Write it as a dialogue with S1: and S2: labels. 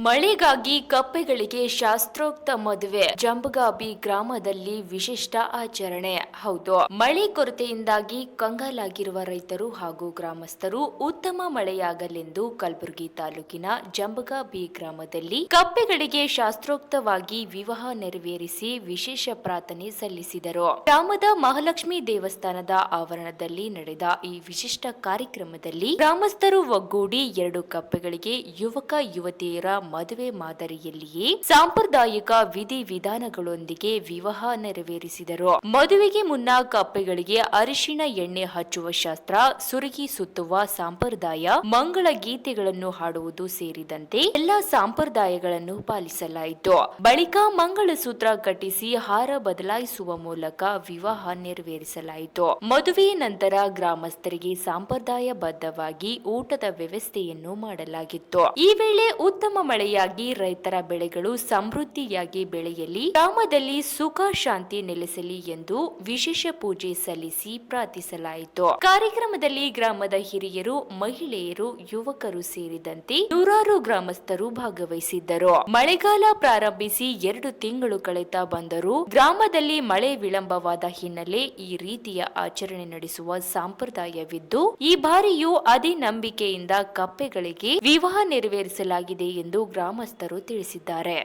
S1: ಮಳೆಗಾಗಿ ಕಪ್ಪೆಗಳಿಗೆ ಶಾಸ್ತ್ರೋಕ್ತ ಮದುವೆ ಜಂಬಗಾಬಿ ಗ್ರಾಮದಲ್ಲಿ ವಿಶಿಷ್ಟ ಆಚರಣೆ. ಹೌದು, ಮಳೆ ಕೊರತೆಯಿಂದಾಗಿ ಕಂಗಾಲಾಗಿರುವ ರೈತರು ಹಾಗೂ ಗ್ರಾಮಸ್ಥರು ಉತ್ತಮ ಮಳೆಯಾಗಲೆಂದು ಕಲಬುರಗಿ ತಾಲೂಕಿನ ಜಂಬಗಾಬಿ ಗ್ರಾಮದಲ್ಲಿ ಕಪ್ಪೆಗಳಿಗೆ ಶಾಸ್ತ್ರೋಕ್ತವಾಗಿ ವಿವಾಹ ನೆರವೇರಿಸಿ ವಿಶೇಷ ಪ್ರಾರ್ಥನೆ ಸಲ್ಲಿಸಿದರು. ಗ್ರಾಮದ ಮಹಾಲಕ್ಷ್ಮಿ ದೇವಸ್ಥಾನದ ಆವರಣದಲ್ಲಿ ನಡೆದ ಈ ವಿಶಿಷ್ಟ ಕಾರ್ಯಕ್ರಮದಲ್ಲಿ ಗ್ರಾಮಸ್ಥರು ಒಗ್ಗೂಡಿ 2 ಕಪ್ಪೆಗಳಿಗೆ ಯುವಕ ಯುವತಿಯರ ಮದುವೆ ಮಾದರಿಯಲ್ಲಿಯೇ ಸಾಂಪ್ರದಾಯಿಕ ವಿಧಿ ವಿಧಾನಗಳೊಂದಿಗೆ ವಿವಾಹ ನೆರವೇರಿಸಿದರು. ಮದುವೆಗೆ ಮುನ್ನ ಕಪ್ಪೆಗಳಿಗೆ ಅರಿಶಿಣ ಎಣ್ಣೆ ಹಚ್ಚುವ ಶಾಸ್ತ್ರ, ಸುರಗಿ ಸುತ್ತುವ ಸಂಪ್ರದಾಯ, ಮಂಗಳ ಗೀತೆಗಳನ್ನು ಹಾಡುವುದು ಸೇರಿದಂತೆ ಎಲ್ಲಾ ಸಂಪ್ರದಾಯಗಳನ್ನು ಪಾಲಿಸಲಾಯಿತು. ಬಳಿಕ ಮಂಗಳಸೂತ್ರ ಕಟ್ಟಿಸಿ ಹಾರ ಬದಲಾಯಿಸುವ ಮೂಲಕ ವಿವಾಹ ನೆರವೇರಿಸಲಾಯಿತು. ಮದುವೆಯ ನಂತರ ಗ್ರಾಮಸ್ಥರಿಗೆ ಸಂಪ್ರದಾಯಬದ್ಧವಾಗಿ ಊಟದ ವ್ಯವಸ್ಥೆಯನ್ನು ಮಾಡಲಾಗಿತ್ತು. ಈ ವೇಳೆ ಉತ್ತಮ ಮಳೆಯಾಗಿ ರೈತರ ಬೆಳೆಗಳು ಸಮೃದ್ಧಿಯಾಗಿ ಬೆಳೆಯಲಿ, ಗ್ರಾಮದಲ್ಲಿ ಸುಖ ಶಾಂತಿ ನೆಲೆಸಲಿ ಎಂದು ವಿಶೇಷ ಪೂಜೆ ಸಲ್ಲಿಸಿ ಪ್ರಾರ್ಥಿಸಲಾಯಿತು. ಕಾರ್ಯಕ್ರಮದಲ್ಲಿ ಗ್ರಾಮದ ಹಿರಿಯರು, ಮಹಿಳೆಯರು, ಯುವಕರು ಸೇರಿದಂತೆ ನೂರಾರು ಗ್ರಾಮಸ್ಥರು ಭಾಗವಹಿಸಿದ್ದರು. ಮಳೆಗಾಲ ಪ್ರಾರಂಭಿಸಿ 2 ತಿಂಗಳು ಕಳೆತಾ ಬಂದರೂ ಗ್ರಾಮದಲ್ಲಿ ಮಳೆ ವಿಳಂಬವಾದ ಹಿನ್ನೆಲೆ ಈ ರೀತಿಯ ಆಚರಣೆ ನಡೆಸುವ ಸಂಪ್ರದಾಯವಿದ್ದು, ಈ ಬಾರಿಯೂ ಅದೇ ನಂಬಿಕೆಯಿಂದ ಕಪ್ಪೆಗಳಿಗೆ ವಿವಾಹ ನೆರವೇರಿಸಲಾಗಿದೆ ಎಂದು ಗ್ರಾಮಸ್ಥರು ತಿಳಿಸಿದ್ದಾರೆ.